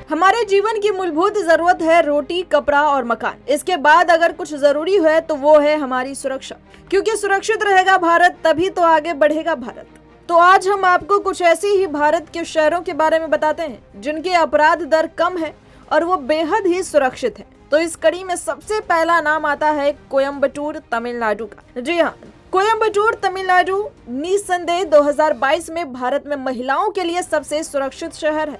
हमारे जीवन की मूलभूत जरूरत है रोटी, कपड़ा और मकान। इसके बाद अगर कुछ जरूरी है तो वो है हमारी सुरक्षा, क्योंकि सुरक्षित रहेगा भारत तभी तो आगे बढ़ेगा भारत। तो आज हम आपको कुछ ऐसी ही भारत के शहरों के बारे में बताते हैं जिनकी अपराध दर कम है और वो बेहद ही सुरक्षित है। तो इस कड़ी में सबसे पहला नाम आता है कोयम्बटूर, तमिलनाडु का। जी हाँ, कोयम्बटूर तमिलनाडु निस्संदेह 2022 में भारत में महिलाओं के लिए सबसे सुरक्षित शहर है।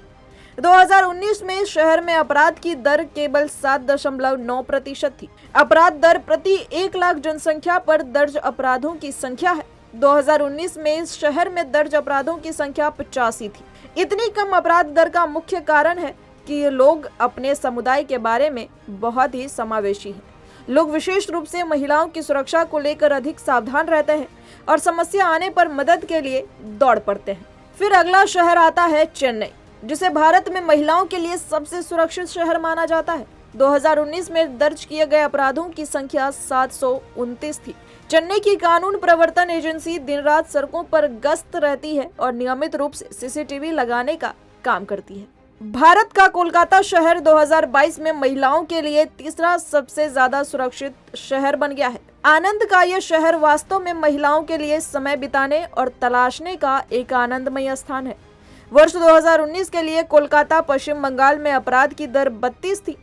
2019 में शहर में अपराध की दर केवल 7.9% थी। अपराध दर प्रति 1 लाख जनसंख्या पर दर्ज अपराधों की संख्या है। 2019 में इस शहर में दर्ज अपराधों की संख्या 85 थी। इतनी कम अपराध दर का मुख्य कारण है कि ये लोग अपने समुदाय के बारे में बहुत ही समावेशी हैं। लोग विशेष रूप से महिलाओं की सुरक्षा को लेकर अधिक सावधान रहते हैं और समस्या आने पर मदद के लिए दौड़ पड़ते हैं। फिर अगला शहर आता है चेन्नई, जिसे भारत में महिलाओं के लिए सबसे सुरक्षित शहर माना जाता है। 2019 में दर्ज किए गए अपराधों की संख्या 729 थी। चेन्नई की कानून प्रवर्तन एजेंसी दिन रात सड़कों पर गश्त रहती है और नियमित रूप से सीसीटीवी लगाने का काम करती है। भारत का कोलकाता शहर 2022 में महिलाओं के लिए तीसरा सबसे ज्यादा सुरक्षित शहर बन गया है। आनंद का यह शहर वास्तव में महिलाओं के लिए समय बिताने और तलाशने का एक आनंदमय स्थान है। वर्ष 2019 के लिए कोलकाता पश्चिम बंगाल में अपराध की दर 32 थी।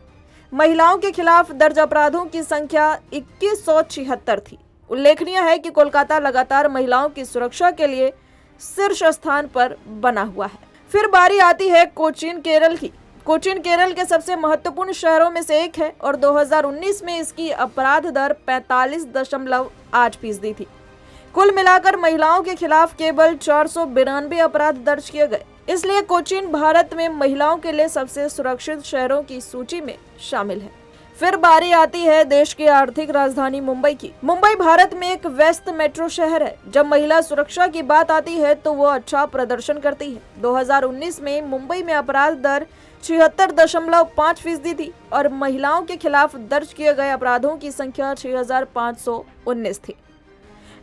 महिलाओं के खिलाफ दर्ज अपराधों की संख्या 2176 थी। उल्लेखनीय है कि कोलकाता लगातार महिलाओं की सुरक्षा के लिए शीर्ष स्थान पर बना हुआ है। फिर बारी आती है कोचीन, केरल की। कोचीन केरल के सबसे महत्वपूर्ण शहरों में से एक है और 2019 में इसकी अपराध दर 45.8% थी। कुल मिलाकर महिलाओं के खिलाफ केवल 492 अपराध दर्ज किए गए। इसलिए कोचीन भारत में महिलाओं के लिए सबसे सुरक्षित शहरों की सूची में शामिल है। फिर बारी आती है देश की आर्थिक राजधानी मुंबई की। मुंबई भारत में एक व्यस्त मेट्रो शहर है। जब महिला सुरक्षा की बात आती है तो वो अच्छा प्रदर्शन करती है। 2019 में मुंबई में अपराध दर 76.5% थी और महिलाओं के खिलाफ दर्ज किए गए अपराधों की संख्या 6519 थी।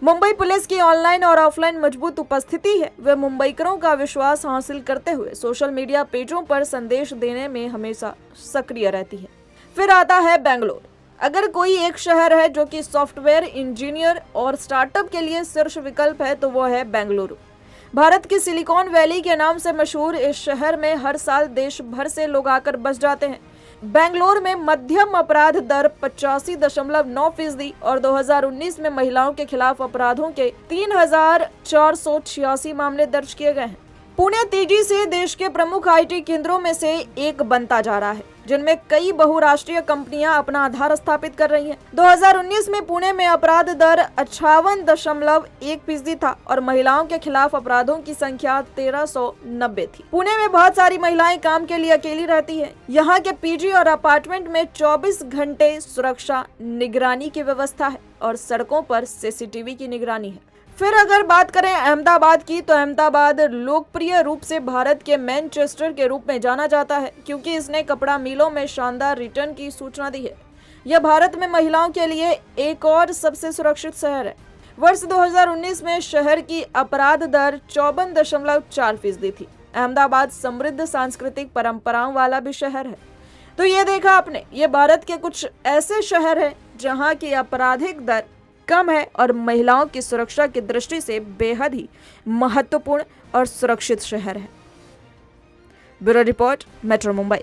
मुंबई पुलिस की ऑनलाइन और ऑफलाइन मजबूत उपस्थिति है। वे मुंबईकरों का विश्वास हासिल करते हुए सोशल मीडिया पेजों पर संदेश देने में हमेशा सक्रिय रहती है। फिर आता है बेंगलोर। अगर कोई एक शहर है जो कि सॉफ्टवेयर इंजीनियर और स्टार्टअप के लिए शीर्ष विकल्प है तो वो है बेंगलुरु। भारत की सिलिकॉन वैली के नाम से मशहूर इस शहर में हर साल देश भर से लोग आकर बस जाते हैं। बेंगलोर में मध्यम अपराध दर 85.9% और 2019 में महिलाओं के खिलाफ अपराधों के 3486 मामले दर्ज किए गए हैं। पुणे तेजी से देश के प्रमुख आईटी केंद्रों में से एक बनता जा रहा है, जिनमें कई बहुराष्ट्रीय कंपनियां अपना आधार स्थापित कर रही हैं। 2019 में पुणे में अपराध दर 58.1% था और महिलाओं के खिलाफ अपराधों की संख्या 1390 थी। पुणे में बहुत सारी महिलाएं काम के लिए अकेली रहती हैं। यहाँ के पीजी और अपार्टमेंट में 24 घंटे सुरक्षा निगरानी की व्यवस्था है और सड़कों पर सीसीटीवी की निगरानी है। फिर अगर बात करें अहमदाबाद की, तो अहमदाबाद लोकप्रिय रूप से भारत के मैनचेस्टर के रूप में जाना जाता है, क्योंकि इसने कपड़ा मिलों में शानदार रिटर्न की सूचना दी है। यह भारत में महिलाओं के लिए एक और सबसे सुरक्षित शहर है। वर्ष 2019 में शहर की अपराध दर 54.4% थी। अहमदाबाद समृद्ध सांस्कृतिक परंपराओं वाला भी शहर है। तो ये देखा आपने, ये भारत के कुछ ऐसे शहर हैं जहाँ की आपराधिक दर कम है और महिलाओं की सुरक्षा की दृष्टि से बेहद ही महत्वपूर्ण और सुरक्षित शहर है। Bureau report, metro Mumbai.